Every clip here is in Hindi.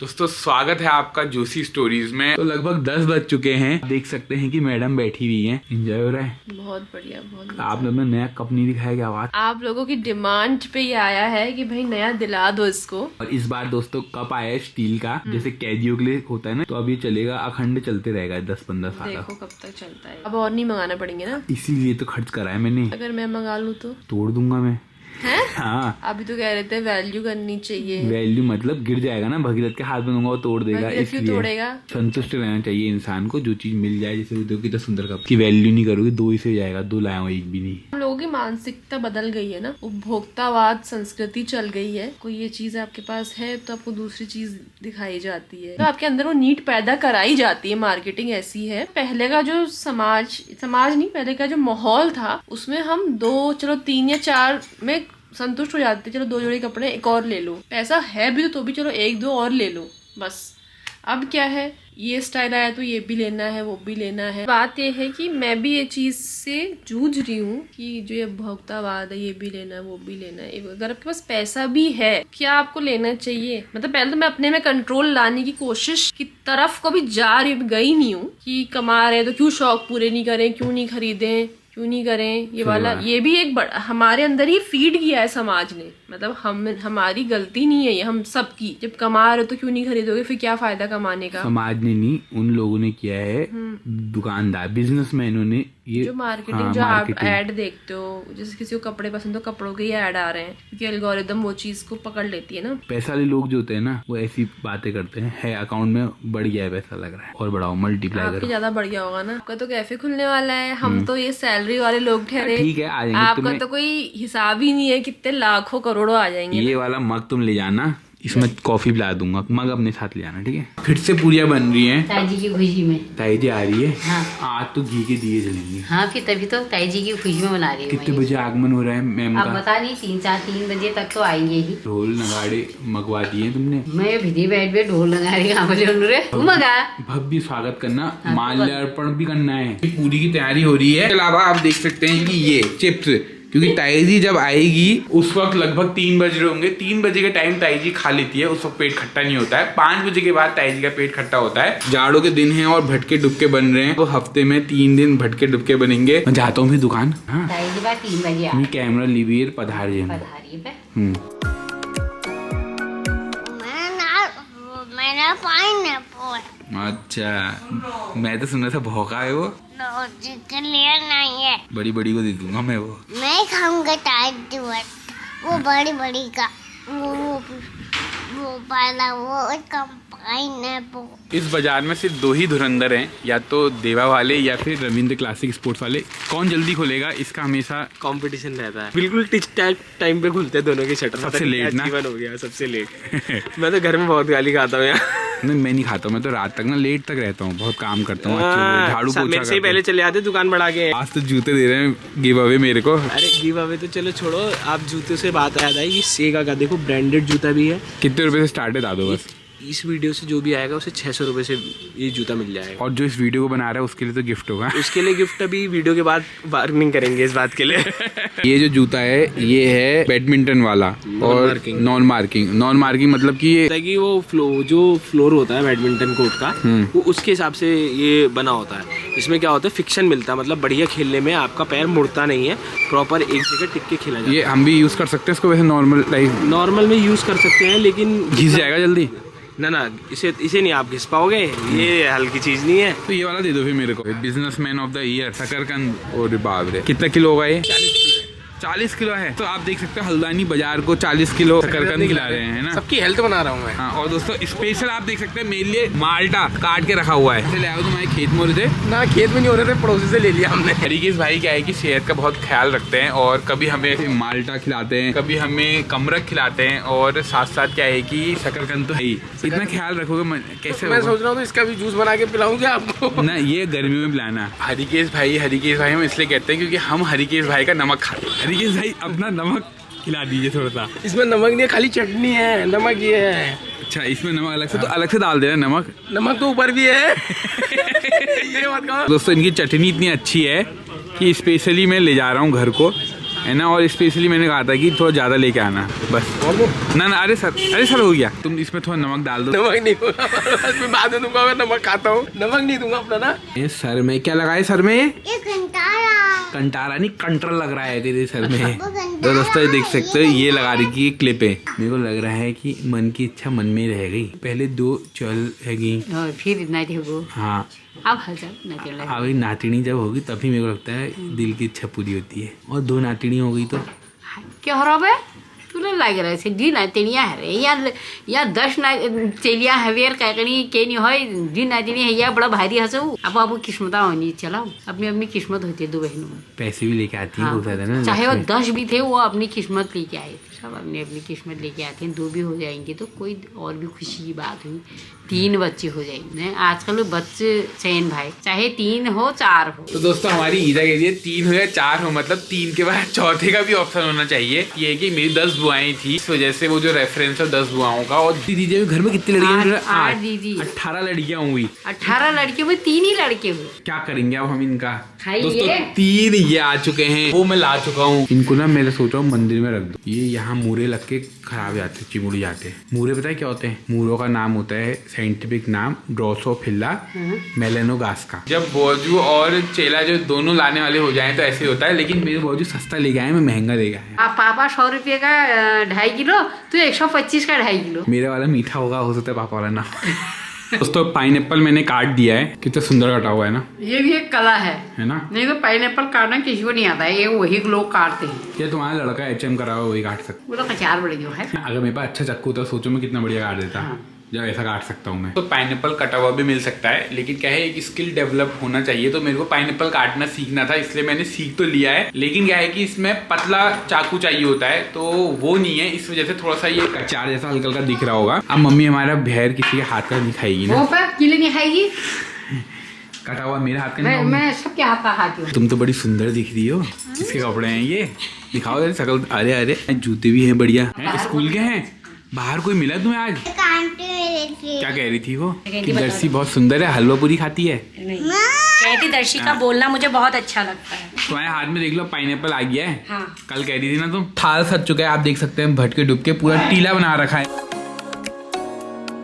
दोस्तों स्वागत है आपका जोशी स्टोरीज में। तो लगभग 10 बज चुके हैं। देख सकते हैं कि मैडम बैठी हुई हैं। एंजॉय हो रहा है? बहुत बढ़िया, बहुत। आप लोगों ने नया कप नहीं दिखाया क्या? बात आप लोगों की डिमांड पे ये आया है कि भाई नया दिला दो इसको। और इस बार दोस्तों कप आया है स्टील का, जैसे कैदियों के लिए होता है ना। तो अब ये चलेगा, अखंड चलते रहेगा 10-15 साल। देखो कब तक चलता है। अब और नहीं मंगाना पड़ेंगे ना, इसीलिए तो खर्च करा है मैंने। अगर मैं मंगा लूँ तो तोड़ दूंगा मैं। है? हाँ, अभी तो कह रहे थे वैल्यू करनी चाहिए। वैल्यू मतलब गिर जाएगा ना, भगीरथ के हाथ में दूंगा वो तोड़ देगा। भगीरथ क्यों तोड़ेगा? संतुष्ट रहना चाहिए इंसान को, जो चीज मिल जाए। जैसे देखो कितना सुंदर कप की वैल्यू नहीं करोगे, 2 ही से हो जाएगा। 2 लाया हूँ, एक भी नहीं। हम लोगों की मानसिकता बदल गई है ना, उपभोक्तावाद संस्कृति चल गई है। कोई ये चीज आपके पास है तो आपको दूसरी चीज दिखाई जाती है, तो आपके अंदर वो नीड पैदा कराई जाती है। मार्केटिंग ऐसी है। पहले का जो समाज नहीं, पहले का जो माहौल था उसमें हम 2 चलो 3 या 4 में संतुष्ट हो जाते। चलो 2 जोड़ी कपड़े एक और ले लो, पैसा है भी तो भी चलो 1-2 और ले लो बस। अब क्या है, ये स्टाइल आया तो ये भी लेना है, वो भी लेना है। बात ये है कि मैं भी ये चीज से जूझ रही हूँ कि जो ये उपभोक्तावाद है, ये भी लेना है, वो भी लेना है। अगर आपके पास पैसा भी है, क्या आपको लेना चाहिए? मतलब पहले तो मैं अपने में कंट्रोल लाने की कोशिश की तरफ कभी जा रही, गई नहीं हूँ कि कमा रहे तो क्यों शौक पूरे नहीं करें, क्यों नहीं खरीदें, क्यों नहीं करें ये वाला। ये भी एक बड़ा हमारे अंदर ही फीड किया है समाज ने। मतलब हमारी गलती नहीं है ये, हम सबकी। जब कमा रहे हो तो क्यों नहीं खरीदोगे, फिर क्या फायदा कमाने का? समाज ने नहीं, उन लोगों ने किया है, दुकानदार बिजनेसमैनों ने। ये जो मार्केटिंग, जो आप ऐड देखते हो, जैसे किसी को कपड़े पसंद हो, कपड़ों के ही ऐड आ रहे हैं क्योंकि एल्गोरिदम वो चीज को पकड़ लेती है ना। पैसा वाले लोग जो होते हैं ना, वो ऐसी बातें करते हैं, है अकाउंट में बढ़ गया है पैसा, लग रहा है और बढ़ाओ, मल्टीप्लाई करो। ज्यादा बढ़ गया होगा ना। आपका तो कैफे खुलने वाला है, हम तो ये सैलरी वाले लोग ठहरे। ठीक है, आ जाएंगे। आपका तो कोई हिसाब ही नहीं है, कितने लाखों करोड़ों आ जाएंगे। ये वाला मग तुम ले जाना, इसमें कॉफी पिला दूंगा। मग अपने साथ ले जाना, ठीक है? फिर से पूरियां बन रही हैं ताई जी की खुशी में। ताई जी आ रही है। हाँ। आज तो घी के दिए जलेंगे। हाँ, फिर तभी तो ताई जी की खुशी में बना रही हूँ। कितने बजे आगमन हो रहा है मैम का? अब बता नहीं, 3 बजे तक तो आएंगे ही। ढोल नगाड़े मंगवा दिए तुमने? मैं भिदी बैठ पे ढोल लगा रही हूँ। भव्य स्वागत करना, माल्यार्पण भी करना है। पूरी की तैयारी हो रही है। इसके अलावा आप देख सकते हैं कि ये चिप्स, क्योंकि ताई जी जब आएगी उस वक्त लगभग 3 बज रहे होंगे। 3 बजे के टाइम ताई जी खा लेती है, उस वक्त पेट खट्टा नहीं होता है। 5 बजे के बाद ताई जी का पेट खट्टा होता है। जाड़ों के दिन है और भटके डुबके बन रहे हैं, तो हफ्ते में 3 दिन भटके डुबके बनेंगे। मैं जाता हूँ भी दुकान। हाँ, ताई जी 3 बजे कैमरा लीवियर पधारिए। अच्छा, मैं तो सुना था भौका है वो। नहीं है, बड़ी बड़ी को दे दूंगा मैं वो। मैं खाऊंगा टाइट वो बड़ी का वो वाला वो कम। इस बाजार में सिर्फ 2 ही धुरंधर हैं, या तो देवा वाले या फिर रविंद्र क्लासिक स्पोर्ट्स वाले। कौन जल्दी खोलेगा इसका हमेशा कंपटीशन रहता है। बिल्कुल टिच टैक टाइम पे खुलते हैं दोनों के शटर। सबसे लेट ना? जीवन हो गया सबसे लेट। मैं तो घर में बहुत गाली खाता हूँ यार। नहीं, मैं नहीं खाता हूँ। मैं तो रात तक ना लेट तक रहता हूँ, बहुत काम करता हूँ, झाड़ू पोछा मेरे से ही पहले चले आते दुकान बढ़ा के। आज तो जूते दे रहे हैं गिव अवे मेरे को। अरे गिव अवे तो चलो छोड़ो, आप जूते से बात याद आई कि सेगा का देखो ब्रांडेड जूता भी है। कितने रुपए से स्टार्ट है दादो? बस इस वीडियो से जो भी आएगा उसे 600 रुपए से ये जूता मिल जाएगा। और जो इस वीडियो को बना रहा है उसके लिए तो गिफ्ट होगा। उसके लिए गिफ्ट अभी वीडियो के बाद बार्गेनिंग करेंगे इस बात के लिए। ये जो जूता है ये है बैडमिंटन वाला और नॉन मार्किंग मतलब कि ये वो जो फ्लोर होता है बैडमिंटन कोर्ट का, वो उसके हिसाब से ये बना होता है। इसमें क्या होता है, फिक्शन मिलता है, मतलब बढ़िया खेलने में आपका पैर मुड़ता नहीं है, प्रॉपर एक जगह टिक के खेला जाता है। ये हम भी यूज कर सकते हैं इसको वैसे नॉर्मल में यूज कर सकते हैं, लेकिन घिस जाएगा जल्दी ना इसे नहीं आप घिस पाओगे, ये हल्की चीज नहीं है। तो ये वाला दे दो फिर मेरे को, बिजनेसमैन ऑफ द ईयर शकरकंद। और बाप रे, कितना किलो होगा ये? 40 किलो है। तो आप देख सकते हो हल्द्वानी बाजार को 40 किलो शकरकंद खिला रहे हैं ना। सबकी हेल्थ बना रहा हूँ मैं। हाँ, और दोस्तों स्पेशल आप देख सकते हैं मेरे लिए माल्टा काट के रखा हुआ है। ले आओ, तुम्हारे खेत में हो रहे थे ना? खेत में नहीं हो रहे थे, पड़ोसी से ले लिया हमने। हरीकेश भाई क्या है कि सेहत का बहुत ख्याल रखते हैं, और कभी हमें माल्टा खिलाते हैं, कभी हमें कमरक खिलाते हैं, और साथ साथ क्या है कि शकरकंद तो है ही। इतना ख्याल रखोगे कैसे? मैं सोच रहा हूँ इसका भी जूस बना के पिलाऊंगे आपको ना। ये गर्मियों में पिलाना। हरीकेश भाई हम इसलिए कहते हैं क्योंकि हम हरीकेश भाई का नमक खाते हैं। हरीकेश भाई अपना नमक खिला दीजिए थोड़ा सा। इसमें नमक नहीं है, खाली चटनी है, नमक ये है। अच्छा, इसमें नमक अलग से? तो अलग से डाल देना नमक तो ऊपर भी है। ये मत कहो दोस्तों, इनकी चटनी इतनी अच्छी है कि स्पेशली मैं ले जा रहा हूँ घर को। है ना। और स्पेशली मैंने कहा था कि थोड़ा ज़्यादा लेके आना बस। ना अरे सर हो गया। तुम इसमें थोड़ा नमक डाल दो। नमक नहीं दूंगा, मैं बाद में दूंगा, मैं नमक खाता हूँ, नमक नहीं दूंगा अपना ना। ये सर में क्या लगा है? सर में ये कंटारा नहीं कंट्रोल लग रहा है तेरे सर में। तो दोस्तों देख सकते हो ये लगा रही है क्लिप है। मेरे को लग रहा है कि मन की इच्छा मन में रह गई। पहले 2 चल हैगी, और फिर नाती हो हाँ अब हजार नाती लगे। अभी नातिनी जब होगी तभी मेरे को लगता है दिल की इच्छा पूरी होती है। और 2 नातिनी हो गई तो क्या हो रहा है तुला लग रहा है दी नातिनिया है या 10 चेलिया हवेर कहनी के नहीं हो दी नातिनी है या बड़ा भारी हंसो। अब किस्मत होनी चलाओ, अपनी अपनी किस्मत होती है 2 बहनों में। पैसे भी लेके आती है हाँ, बहुत ज्यादा ना। चाहे वो 10 भी थे वो अपनी किस्मत लेके आए थे, सब अपनी अपनी किस्मत लेके आते हैं। 2 भी हो जाएंगे तो कोई और भी खुशी की बात हुई। 3 बच्चे हो जाएंगे आजकल बच्चे चैन भाई, चाहे 3 हो 4 हो। तो दोस्तों हमारी ईदा कह दिए 3 हो या 4 हो, मतलब 3 के बाद चौथे का भी ऑप्शन होना चाहिए। ये है कि मेरी 10 बुआएं थी, इस वजह से वो जो रेफरेंस है 10 बुआओं का। और दीदी जी घर में कितनी लड़कियां? 8 दीदी, 18 लड़कियां हुई। 18 लड़कियों में 3 ही लड़के हुए। क्या करेंगे अब हम इनका? खाइए। दोस्तों 3 ये आ चुके हैं, वो मैं ला चुका हूँ। इनको ना मैंने सोचा हूँ मंदिर में रख दो। ये यहाँ मूरे लग के खराब जाते, चिमुड़ जाते हैं। मूरे पता है क्या होते हैं? मूरों का नाम होता है साइंटिफिक नाम ड्रोसोफिला मेलेनोगास्का। जब बोजू और चेला जो दोनों लाने वाले हो जाएं तो ऐसे होता है, लेकिन मेरे बोजू सस्ता ले गए, मैं महंगा ले गया है। आप पापा 100 रुपये का 2.5 किलो, तो 125 का 2.5 किलो। मेरा वाला मीठा होगा, हो सकता है पापा वाला ना। दोस्तों पाइनएप्पल मैंने काट दिया है, कितना सुंदर कटा हुआ है ना। ये भी एक कला है ना। नहीं तो पाइनएप्पल काटना किसी को नहीं आता है, ये वही लोग काटते हैं। क्या तुम्हारा लड़का HM करा हुआ वही काट सकता? वो तो कचार बड़े जो है। अगर मेरे पास अच्छा चाकू होता सोचो मैं कितना बढ़िया काट देता। हाँ। जब ऐसा काट सकता हूँ मैं। तो पाइनएप्पल कटा हुआ भी मिल सकता है, लेकिन क्या है एक स्किल डेवलप होना चाहिए। तो मेरे को पाइनएप्पल काटना सीखना था, इसलिए मैंने सीख तो लिया है। लेकिन क्या है कि इसमें पतला चाकू चाहिए होता है, तो वो नहीं है, इस वजह से थोड़ा सा ये कचार जैसा हल्का हल्का दिख रहा होगा। अब मम्मी हमारा भैर किसी के हाथ का नहीं खाएगी ना। किले नहीं खाएगी, कटा हुआ मेरे हाथ का नहीं। मैं सबके हाथ का खाती हूँ। तुम तो बड़ी सुंदर दिख रही हो। किसके कपड़े हैं ये? दिखाओ यार शकल। अरे अरे जूते भी हैं बढ़िया हैं, स्कूल के हैं। बाहर कोई मिला तुम्हें आज? क्या कह रही थी वो? कि दर्शी बहुत सुंदर है, हलवा पूरी खाती है। कहती दर्शी का बोलना मुझे बहुत अच्छा लगता है। तुम्हारे हाथ में देख लो पाइनएप्पल आ गया है। हाँ। कल कह रही थी ना तुम। थाल सज चुका है, आप देख सकते हैं भटके डुबके पूरा टीला बना रखा है।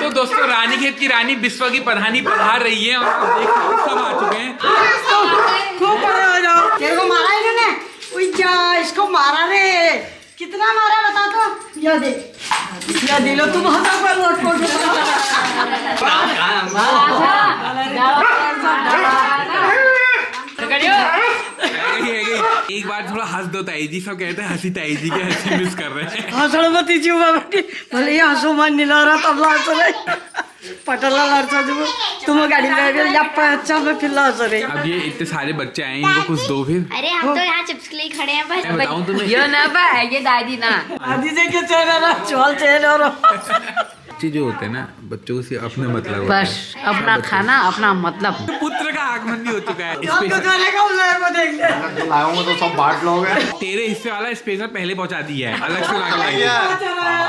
तो दोस्तों रानी खेत की रानी बिस्वा की प्रधानी पधार रही है, और आप देख सकते हैं सब आ चुके हैं। खूब बड़े हो जाओ। तेरे को मारा इन्होंने? उई जा, इसको मारा रे। कितना मारा बता तो? ये देख, ये दिलो तुम हटा पर लोट को एक बार थोड़ा हंस दो ताई जी, सब कहते हैं हंसी ताई जी के हंसी मिस कर रहे हैं। हंसड़ मती जी बाबा भले ये हंसो मन निला रहा तब हंस रहे पटला लड़सा जो तुम गाड़ी में लप अच्छा में फिर हंस रहे। अब ये इतने सारे बच्चे आए, इनको कुछ दो फिर। अरे हम तो यहाँ चिप्स के लिए खड़े हैं बस। मैं बताऊं तुम्हें, ये ना बा ये दादी ना आदि से के चेहरा ना चोल चेहरा और बच्चे जो होते हैं ना, बच्चों को सिर्फ अपने मतलब होता बस अपना खाना अपना मतलब। है। पुत्र का आगमन भी हो चुका है। तो करेगा उस को देख ले तो सब बांट लोगे। तेरे हिस्से वाला स्पेशल पहले पहुंचा दिया है, अलग से ला के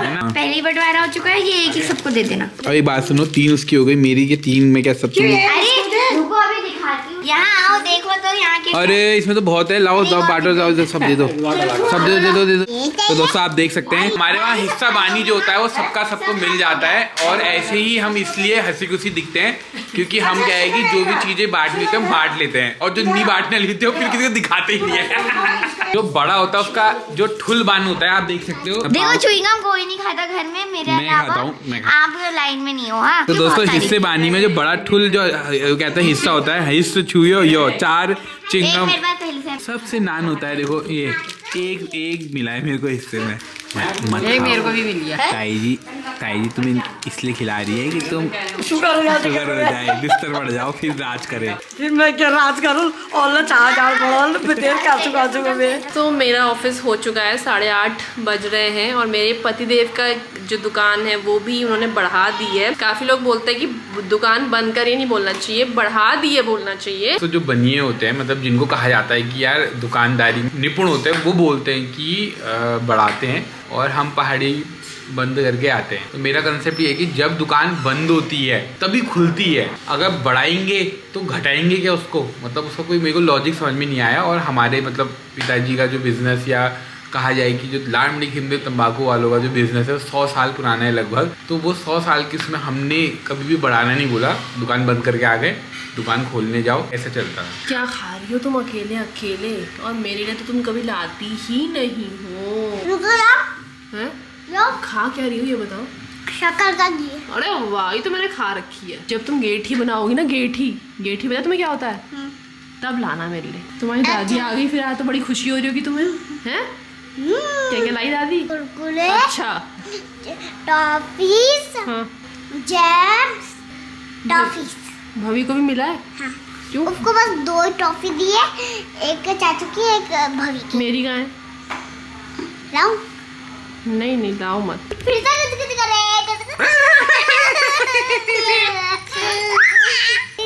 है ना। पहली बंटवारा हो चुका है, ये एक ही सबको दे देना। अब ये बात सुनो, 3 उसकी हो गई, मेरी के 3 में क्या सब तुम? अरे रुको अभी दिखाती हूँ। यहाँ आओ देखो तो यहाँ के। अरे इसमें तो बहुत है, लाओ जाओ बांटो, जाओ सब दे दो, सब दे दो। तो दोस्तों आप देख सकते हैं हमारे वहाँ हिस्सा बानी जो होता है वो सबका सबको मिल जाता है। और ऐसे ही हम इसलिए हंसी खुशी दिखते हैं, क्योंकि हम क्या है कि जो भी चीजें बांटनी होती है हम बांट लेते हैं, और जो नहीं बांटने लेते हो फिर किसी को दिखाते ही नहीं है। जो बड़ा होता है उसका जो ठुल बान होता है, आप देख सकते हो। देखो चुईंगम कोई नहीं खाता घर में, मेरे मैं खाता अलावा। हूँ, मैं खाता आप लाइन में नहीं हो। हाँ तो दोस्तों हिस्से बानी में जो बड़ा ठुल जो कहते हैं हिस्सा होता है, हिस्से छुयो यो 4 चिंगम मेरे पास पहले से सबसे नान होता है। देखो ये एक मिला है मेरे को हिस्से में। मत एक खाओ। मेरे को भी मिल गया। ताई जी तुम्हें इसलिए खिला रही है कि तुम शुगर हो शुगर हो जाए, बिस्तर बढ़ जाओ, फिर राज करे। फिर मैं क्या राज करूँ और चाह जाओ पड़ल फिर काचू काचू में। तो मेरा ऑफिस हो चुका है, 8:30 बज रहे हैं, और मेरे पतिदेव का जो दुकान है वो भी उन्होंने बढ़ा दी है। काफ़ी लोग बोलते हैं कि दुकान बंद कर ही नहीं बोलना चाहिए, बढ़ा दिए बोलना चाहिए। तो जो बनिए होते हैं, मतलब जिनको कहा जाता है कि यार दुकानदारी निपुण होते हैं, वो बोलते हैं कि बढ़ाते हैं, और हम पहाड़ी बंद करके आते हैं। तो मेरा कंसेप्ट ये है कि जब दुकान बंद होती है तभी खुलती है। अगर बढ़ाएंगे तो घटाएंगे क्या उसको, मतलब उसका कोई मेरे को लॉजिक समझ में नहीं आया। और हमारे मतलब पिताजी का जो बिजनेस, या कहा जाए कि जो लाल खिमदे तंबाकू वालों का जो बिजनेस है वो 100 साल पुराना है लगभग। तो वो 100 साल की उसमें हमने कभी भी बढ़ाना नहीं बोला, दुकान बंद करके आ गए, दुकान खोलने जाओ, ऐसा चलता है। क्या खा रही हो तुम अकेले अकेले, और मेरे लिए तो तुम कभी लाती ही नहीं हो। रुको ना, हैं? लो खा क्या रही हो ये बताओ। शक्कर का घी। अरे वाह, ये तो मैंने खा रखी है। जब तुम गेठी बनाओगी ना, गेठी पता तुम्हें क्या होता है, तब लाना मेरे लिए। तुम्हारी दादी आ गई फिर, आज तो बड़ी खुशी हो रही होगी तुम्हें, हैं? क्या क्या लाई दादी? कुरकुरे, अच्छा, टॉफीज, हाँ। Gems, toffees. भाभी को भी मिला है? हाँ। क्यों? उसको बस 2 टॉफी दी है, एक चाचू की, एक भाभी की। मेरी कहाँ है? लाऊं? नहीं नहीं, लाओ मत। फिर से कुछ करे।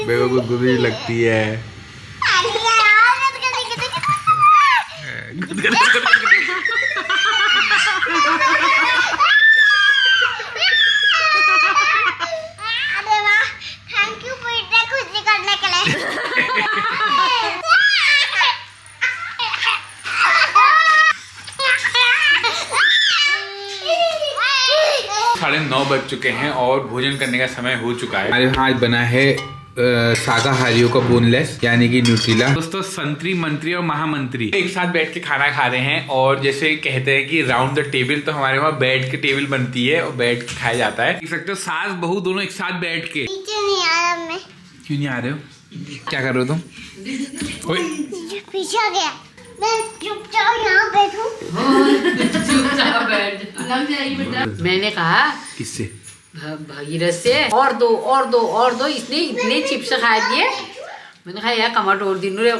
मेरे को गुदगुदी लगती है। अरे वाह, थैंक यू बेटा कुछ नहीं करने के लिए। 9:30 बज चुके हैं और भोजन करने का समय हो चुका है। हमारे यहाँ आज बना है शाकाहारियों का बोनलेस यानी कि न्यूट्रीला। दोस्तों संतरी, मंत्री और महामंत्री एक साथ बैठ के खाना खा रहे हैं, और जैसे कहते हैं कि राउंड द टेबल, तो हमारे वहाँ बैठ के टेबल बनती है और बैठ के खाया जाता है। देख सकते हो सास बहू दोनों एक साथ बैठ के। पीछे नहीं आ रहा मैं। क्यों नहीं आ रहे हो? क्या कर रहे हो तुम? ओए, पीछे आ गया। मैं चुपचाप यहाँ बैठूं। लग जाएगी बेटा। मैंने कहा किससे? भगीरथ से, और दो, इसने इतने चिप्स खा दिए। मैंने कहा यार कमरा तोड़ दी रे,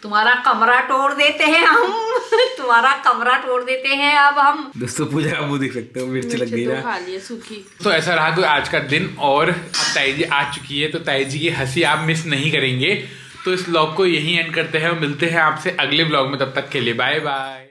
तुम्हारा कमरा तोड़ देते हैं हम। तुम्हारा कमरा तोड़ देते हैं अब हम। दोस्तों पूजा का मुंह देख सकते हो, मिर्च लग गई ना। खा लिए सूखी। तो ऐसा रहा कोई आज का दिन, और अब ताई जी आ चुकी है, तो ताई जी की हंसी आप मिस नहीं करेंगे। तो इस व्लॉग को यहीं एंड करते हैं और मिलते हैं आपसे अगले व्लॉग में। तब तक के लिए बाय बाय।